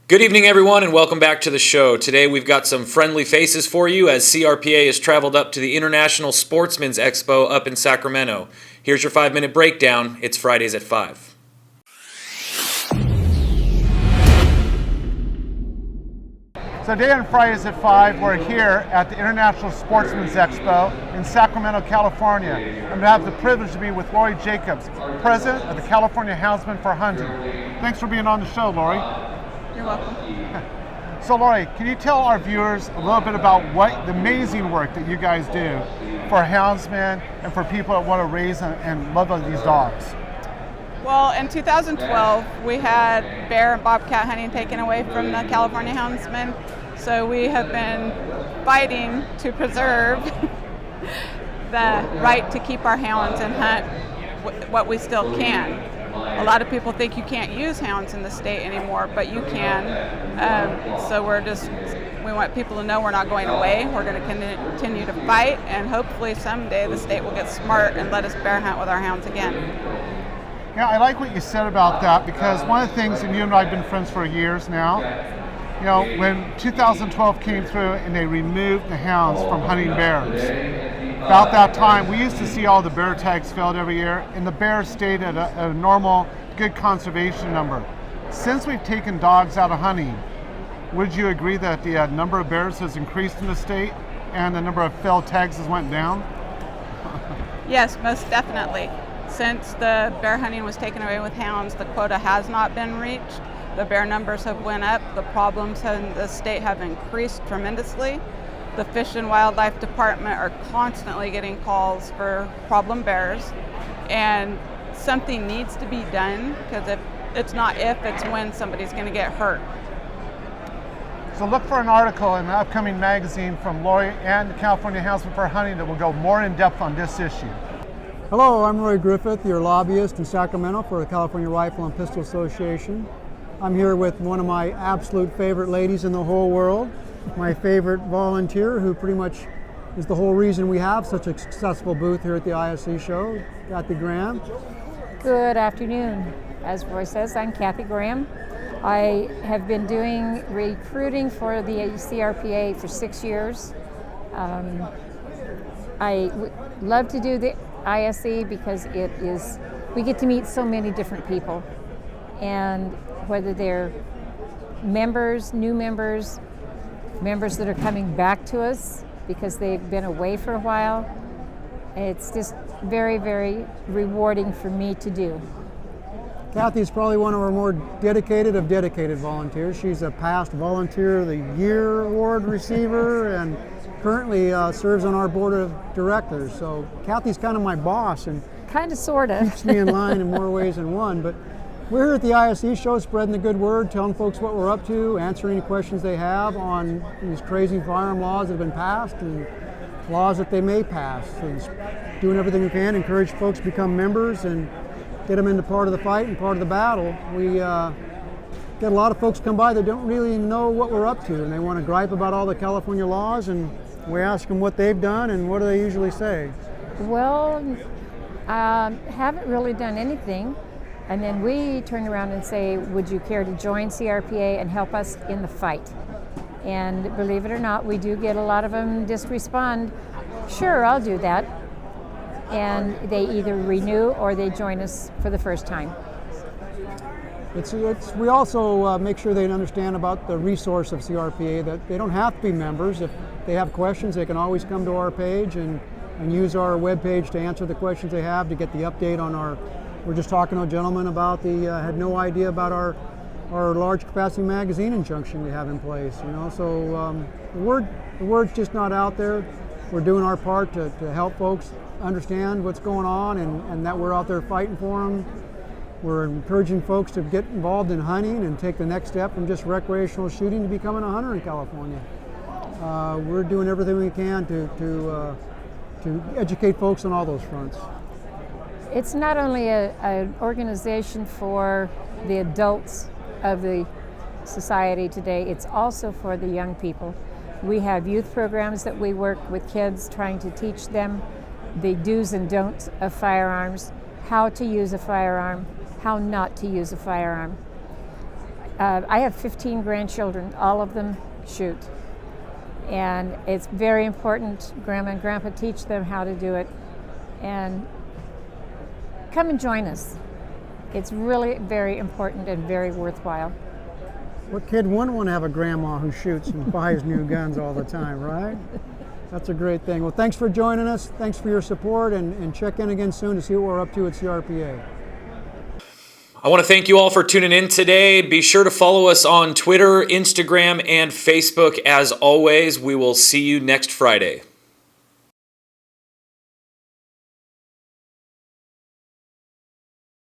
Good evening, everyone, and welcome back to the show. Today we've got some friendly faces for you as CRPA has traveled up to the International Sportsman's Expo up in Sacramento. Here's your 5-minute breakdown. It's Fridays at 5. So today on Fridays at 5, we're here at the International Sportsman's Expo in Sacramento, California. I'm going to have the privilege to be with Lori Jacobs, President of the California Houndsmen for Hunting. Thanks for being on the show, Lori. You're welcome. So Lori, can you tell our viewers a little bit about what the amazing work that you guys do for houndsmen and for people that want to raise and love these dogs? Well, in 2012, we had bear and bobcat hunting taken away from the California houndsmen. So we have been fighting to preserve the right to keep our hounds and hunt what we still can. A lot of people think you can't use hounds in the state anymore, but you can. So we want people to know we're not going away. We're going to continue to fight, and hopefully someday the state will get smart and let us bear hunt with our hounds again. Yeah, I like what you said about that, because one of the things, and you and I have been friends for years now, you know, when 2012 came through and they removed the hounds from hunting bears, about that time we used to see all the bear tags filled every year, and the bears stayed at a normal, good conservation number. Since we've taken dogs out of hunting, would you agree that the number of bears has increased in the state and the number of filled tags has went down? Yes, most definitely. Since the bear hunting was taken away with hounds, the quota has not been reached. The bear numbers have went up. The problems in the state have increased tremendously. The Fish and Wildlife Department are constantly getting calls for problem bears, and something needs to be done, because if it's not if, it's when somebody's going to get hurt. So look for an article in an upcoming magazine from Lori and the California Houndsmen for Hunting that will go more in depth on this issue. Hello, I'm Roy Griffith, your lobbyist in Sacramento for the California Rifle and Pistol Association. I'm here with one of my absolute favorite ladies in the whole world, my favorite volunteer, who pretty much is the whole reason we have such a successful booth here at the ISE show, Kathy Graham. Good afternoon. As Roy says, I'm Kathy Graham. I have been doing recruiting for the CRPA for 6 years. I love to do the ISE because we get to meet so many different people, and whether they're members, new members, members that are coming back to us because they've been away for a while, it's just very, very rewarding for me to do. Kathy's probably one of our more dedicated of dedicated volunteers. She's a past Volunteer of the Year award receiver and currently serves on our board of directors. So Kathy's kind of my boss and kind of, sort of. keeps me in line in more ways than one. But we're here at the ISE show spreading the good word, telling folks what we're up to, answering any questions they have on these crazy firearm laws that have been passed and laws that they may pass. And doing everything we can, encourage folks to become members and get them into part of the fight and part of the battle. We get a lot of folks come by that don't really know what we're up to, and they want to gripe about all the California laws, and we ask them what they've done, and what do they usually say? Well, haven't really done anything. And then we turn around and say, would you care to join CRPA and help us in the fight? And believe it or not, we do get a lot of them just respond, sure, I'll do that. And they either renew or they join us for the first time. We also make sure they understand about the resource of CRPA, that they don't have to be members. If they have questions, they can always come to our page and use our webpage to answer the questions they have, to get the update on our. We're just talking to a gentleman about had no idea about our large capacity magazine injunction we have in place. So the word's just not out there. We're doing our part to help folks understand what's going on and that we're out there fighting for them. We're encouraging folks to get involved in hunting and take the next step from just recreational shooting to becoming a hunter in California. We're doing everything we can to educate folks on all those fronts. It's not only an organization for the adults of the society today, it's also for the young people. We have youth programs that we work with kids, trying to teach them the do's and don'ts of firearms, how to use a firearm, how not to use a firearm. I have 15 grandchildren. All of them shoot. And it's very important. Grandma and Grandpa teach them how to do it. And come and join us. It's really very important and very worthwhile. What kid wouldn't want to have a grandma who shoots and buys new guns all the time, right? That's a great thing. Well, thanks for joining us. Thanks for your support, and check in again soon to see what we're up to at CRPA. I want to thank you all for tuning in today. Be sure to follow us on Twitter, Instagram, and Facebook. As always, we will see you next Friday.